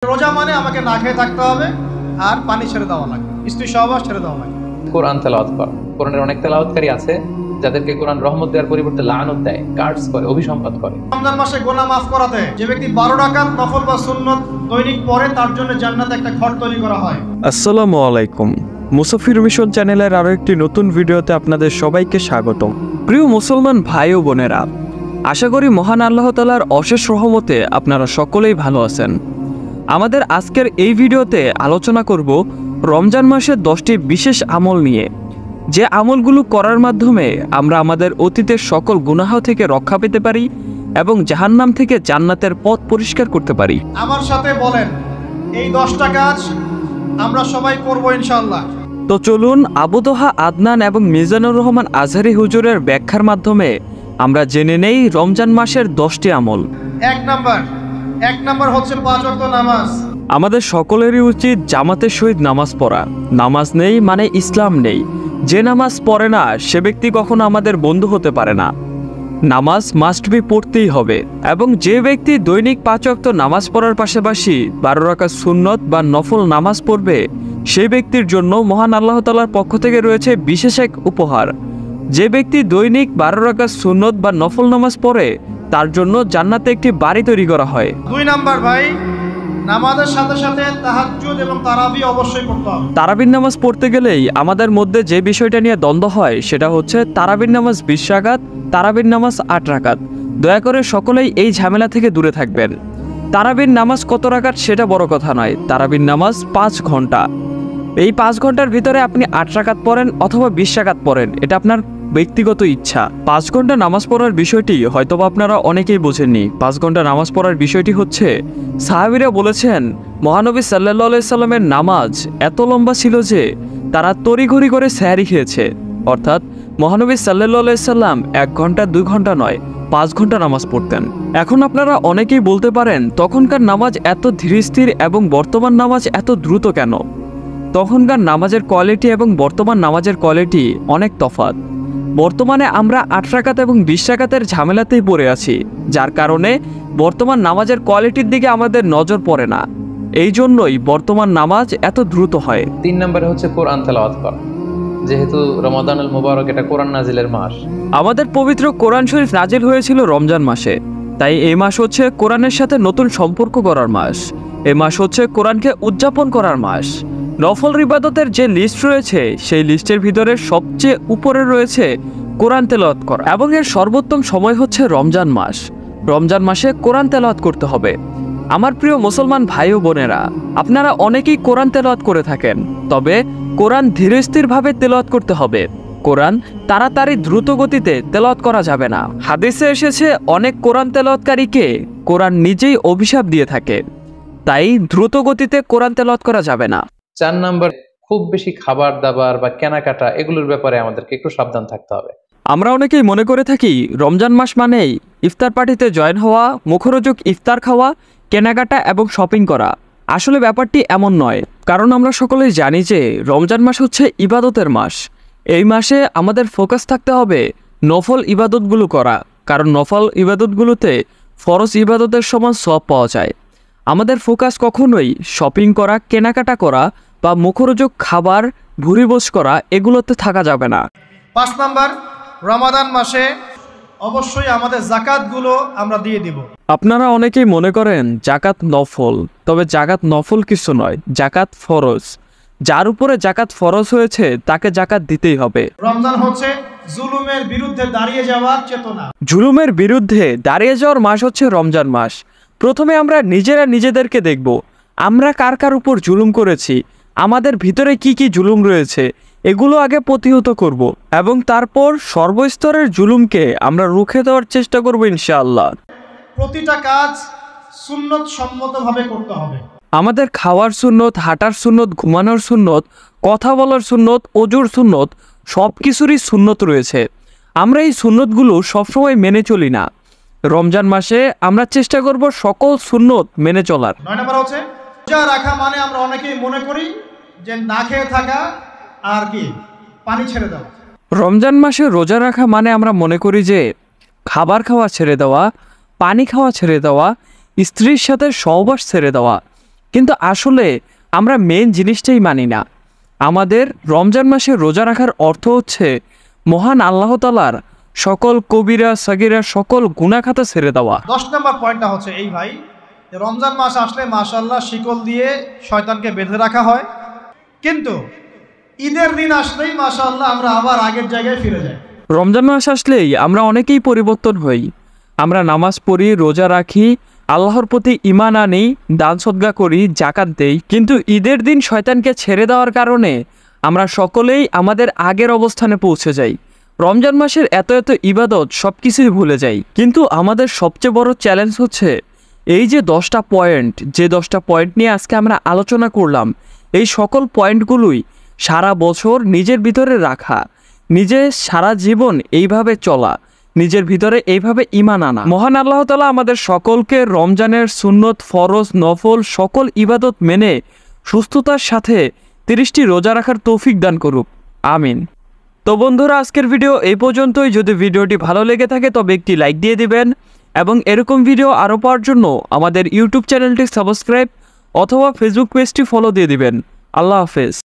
রোজা মানে আমাকে না খেয়ে থাকতে হবে আর পানি ছেড়ে দেওয়া লাগবে, স্ত্রী সহবাস ছেড়ে দেওয়া লাগবে। কোরআন তেলাওয়াত করা, কোরআনের অনেক তেলাওয়াতকারী আছে যাদেরকে কোরআন রহমত দেওয়ার পরিবর্তে লানত দেয়, কার্ডস করে, অভিসম্পাত করে। রমজান মাসে গুনাহ মাফ করাতে যে ব্যক্তি 12 রাকাত নফল বা সুন্নত দৈনিক পড়ে তার জন্য জান্নাতে একটা ঘর তৈরি করা হয়। আসসালামু আলাইকুম, মুসাফির মিশন চ্যানেলের আরও একটি নতুন ভিডিওতে আপনাদের সবাইকে স্বাগতম। প্রিয় মুসলমান ভাই ও বোনেরা, আশা করি মহান আল্লাহ তাআলার অশেষ রহমতে আপনারা সকলেই ভালো আছেন। আমাদের আজকের এই ভিডিওতে আলোচনা করব রমজান মাসের 10টি বিশেষ আমল নিয়ে, যে আমলগুলো করার মাধ্যমে আমরা আমাদের অতীতের সকল গুনাহ থেকে রক্ষা পেতে পারি এবং জাহান্নাম থেকে জান্নাতের পথ পরিষ্কার করতে পারি। আমার সাথে বলেন, এই 10টা কাজ আমরা সবাই করব ইনশাআল্লাহ। তো চলুন আবুদোহা আদনান এবং মিজানুর রহমান আজহারি হুজুরের ব্যাখ্যার মাধ্যমে আমরা জেনে নেই রমজান মাসের 10টি আমল। এক নাম্বার হচ্ছে 5 ওয়াক্ত নামাজ। আমাদের সকলেরই উচিত জামাতের সহিত নামাজ পড়া। নামাজ নেই মানে ইসলাম নেই। যে নামাজ পড়ে না সে ব্যক্তি কখনো আমাদের বন্ধু হতে পারে না। নামাজ মাস্ট বি পড়তেই হবে, এবং যে ব্যক্তি দৈনিক 5 ওয়াক্ত নামাজ পড়ার পাশাপাশি 12 রাকাত সুন্নত বা নফল নামাজ পড়বে, সেই ব্যক্তির জন্য মহান আল্লাহ তাআলার পক্ষ থেকে রয়েছে বিশেষ এক উপহার। যে ব্যক্তি দৈনিক 12 রাকাত সুন্নত বা নফল নামাজ পড়ে তার জন্য জান্নাতে একটি বাড়ি তৈরি করা হয়। 2 নাম্বার ভাই, নামাজের সাথে সাথে তাহাজ্জুদ এবং তারাবি অবশ্যই পড়তে হবে। তারাবির নামাজ পড়তে গেলেই আমাদের মধ্যে যে বিষয়টা নিয়ে দ্বন্দ্ব হয় সেটা হচ্ছে তারাবির নামাজ 20 রাকাত, তারাবির নামাজ 8 রাকাত। দয়া করে সকলেই এই ঝামেলা থেকে দূরে থাকবেন। তারাবির নামাজ কত রাকাত সেটা বড় কথা নয়, তারাবির নামাজ 5 ঘন্টা। এই 5 ঘন্টার ভিতরে আপনি 8 রাকাত পড়েন অথবা 20 রাকাত পড়েন, এটা আপনার ব্যক্তিগত ইচ্ছা। 5 ঘন্টা নামাজ পড়ার বিষয়টি হয়তোবা আপনারা অনেকেই বোঝেননি। 5 ঘন্টা নামাজ পড়ার বিষয়টি হচ্ছে, সাহাবীরা বলেছেন মহানবী সাল্লাল্লাহু আলাইহি সাল্লামের নামাজ এত লম্বা ছিল যে তারা তড়িঘড়ি করে সেহরি খেয়েছে। অর্থাৎ মহানবী সাল্লাল্লাহু আলাইহি সাল্লাম 1 ঘন্টা 2 ঘন্টা নয়, 5 ঘন্টা নামাজ পড়তেন। এখন আপনারা অনেকেই বলতে পারেন তখনকার নামাজ এত ধীরস্থির এবং বর্তমান নামাজ এত দ্রুত কেন? তখনকার নামাজের কোয়ালিটি এবং বর্তমান নামাজের কোয়ালিটি অনেক তফাৎ। বর্তমানে আমরা 8 রাকাত এবং 20 রাকাতের ঝামেলাতেই পড়ে আছি, যার কারণে বর্তমান নামাজের কোয়ালিটির দিকে আমাদের নজর পড়ে না। এই জন্যই বর্তমান নামাজ এত দ্রুত হয়। 3 নম্বরে হচ্ছে কোরআন তেলাওয়াত করা। যেহেতু রমাদানুল মুবারক, এটা কোরআন নাজিলের মাস। আমাদের পবিত্র কোরআন শরীফ নাজিল হয়েছিল রমজান মাসে, তাই এই মাস হচ্ছে কোরআনের সাথে নতুন সম্পর্ক করার মাস। এই মাস হচ্ছে কোরআনকে উদযাপন করার মাস। নফল ইবাদতের যে লিস্ট রয়েছে সেই লিস্টের ভিতরে সবচেয়ে উপরে রয়েছে কোরআন তেলাওয়াত করা, এবং এর সর্বোত্তম সময় হচ্ছে রমজান মাস। রমজান মাসে কোরআন তেলাওয়াত করতে হবে। আমার প্রিয় মুসলমান ভাই ও বোনেরা, আপনারা অনেকেই কোরআন তেলাওয়াত করে থাকেন, তবে কোরআন ধীরস্থিরভাবে তেলাওয়াত করতে হবে। কোরআন তাড়াতাড়ি দ্রুত গতিতে তেলাওয়াত করা যাবে না। হাদিসে এসেছে অনেক কোরআন তেলাওয়াতকারীকে কোরআন নিজেই অভিশাপ দিয়ে থাকে, তাই দ্রুত গতিতে কোরআন তেলাওয়াত করা যাবে না। 4 নম্বর, খুব বেশি খাবার দাবার বা কেনাকাটা এগুলোর ব্যাপারে আমাদেরকে একটু সাবধান থাকতে হবে। আমরা অনেকেই মনে করে থাকি রমজান মাস মানেই ইফতার পার্টিতে জয়েন হওয়া, মুখরোচক ইফতার খাওয়া, কেনাকাটা এবং শপিং করা। আসলে ব্যাপারটি এমন নয়, কারণ আমরা সকলেই জানি যে রমজান মাস হচ্ছে ইবাদতের মাস। এই মাসে আমাদের ফোকাস থাকতে হবে নফল ইবাদতগুলো করা, কারণ নফল ইবাদতগুলোতে ফরজ ইবাদতের সমান সওয়াব পাওয়া যায়। আমাদের ফোকাস কখনোই শপিং করা, কেনাকাটা করা বা মুখরোচক খাবার, ভুরিভোজ করা এগুলোতে থাকা যাবে না। 5 নাম্বার, রমাদান মাসে অবশ্যই আমাদের যাকাতগুলো আমরা দিয়ে দিব। আপনারা অনেকেই মনে করেন জাকাত নফল, তবে জাকাত নফল কিছু নয়, জাকাত ফরজ। যার উপরে জাকাত ফরজ হয়েছে তাকে জাকাত দিতেই হবে। রমজান হচ্ছে জুলুমের বিরুদ্ধে দাঁড়িয়ে যাওয়ার চেতনা। জুলুমের বিরুদ্ধে দাঁড়িয়ে যাওয়ার মাস হচ্ছে রমজান মাস। প্রথমে আমরা নিজেরা নিজেদেরকে দেখব, আমরা কার কার উপর জুলুম করেছি, আমাদের ভিতরে কি কি জুলুম রয়েছে, এগুলো আগে প্রতিহত করব, এবং তারপর সর্বস্তরের জুলুমকে আমরা রুখে দেওয়ার চেষ্টা করব ইনশাআল্লাহ। প্রতিটা কাজ সুন্নত সম্মতভাবে করতে হবে। আমাদের খাওয়ার সুন্নত, হাঁটার সুন্নত, ঘুমানোর সুন্নত, কথা বলার সুন্নত, ওজুর সুন্নত, সব কিছুরই সুন্নত রয়েছে। আমরা এই সুন্নতগুলো সবসময় মেনে চলি না। রমজান মাসে আমরা চেষ্টা করব সকল সুন্নত মেনে চলার। 9 নম্বর হচ্ছে রোজা রাখা মানে আমরা অনেকেই মনে করি যে না খেয়ে থাকা আর কি পানি ছেড়ে দেওয়া। রমজান মাসে রোজা রাখা মানে আমরা মনে করি যে খাবার খাওয়া ছেড়ে দেওয়া, পানি খাওয়া ছেড়ে দেওয়া, স্ত্রীর সাথে সহবাস ছেড়ে দেওয়া। কিন্তু আসলে আমরা মেন জিনিসটাই মানি না। আমাদের রমজান মাসে রোজা রাখার অর্থ হচ্ছে মহান আল্লাহ তাআলার সকল কবিরা সাগিরা সকল গুনাহ খাতা ছেড়ে দেওয়া। 10 নম্বর পয়েন্টটা হচ্ছে এই ভাই, যে রমজান মাস আসলে মাশাআল্লাহ শিকল দিয়ে শয়তানকে বেঁধে রাখা হয়, কিন্তু ঈদের দিন আসলেই মাশাআল্লাহ আমরা আবার আগের জায়গায় ফিরে যাই। রমজান মাস আসলেই আমরা অনেকেই পরিবর্তন হই। আমরা নামাজ পড়ি, রোজা রাখি, আল্লাহর প্রতি ঈমান আনি, দান সদকা করি, জাকাত দেই, কিন্তু ঈদের দিন শয়তানকে ছেড়ে দেওয়ার কারণে আমরা সকলেই আমাদের আগের অবস্থানে পৌঁছে যাই। রমজান মাসের এত এত ইবাদত সব কিছুই ভুলে যাই। কিন্তু আমাদের সবচেয়ে বড় চ্যালেঞ্জ হচ্ছে এই যে 10টা পয়েন্ট, যে 10টা পয়েন্ট নিয়ে আজকে আমরা আলোচনা করলাম, এই সকল পয়েন্টগুলোই সারা বছর নিজের ভিতরে রাখা, নিজে সারা জীবন এইভাবে চলা, নিজের ভিতরে এইভাবে ঈমান আনা। মহান আল্লাহ তাআলা আমাদের সকলকে রমজানের সুন্নত, ফরজ, নফল সকল ইবাদত মেনে সুস্থতার সাথে 30টি রোজা রাখার তৌফিক দান করুক, আমিন। তো বন্ধুরা, আজকের ভিডিও এই পর্যন্তই। যদি ভিডিওটি ভালো লেগে থাকে তবে একটি লাইক দিয়ে দিবেন এবং এরকম ভিডিও আরও পাওয়ার জন্য আমাদের ইউটিউব চ্যানেলটি সাবস্ক্রাইব অথবা ফেসবুক পেজটি ফলো দিয়ে দিবেন। আল্লাহ হাফেজ।